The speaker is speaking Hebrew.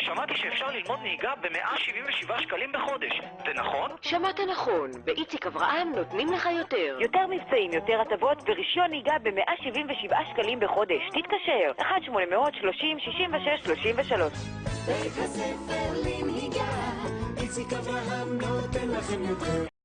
שמעתי שאפשר ללמוד נהיגה ב-177 שקלים בחודש. זה נכון? שמעת נכון, באיציק אברהם נותנים לך יותר. יותר מבצעים, יותר הטבות ורישיון נהיגה ב-177 שקלים בחודש. תתקשר, 1-800-30-66-33. בית הספר לנהיגה, איציק אברהם נותן לכם יותר.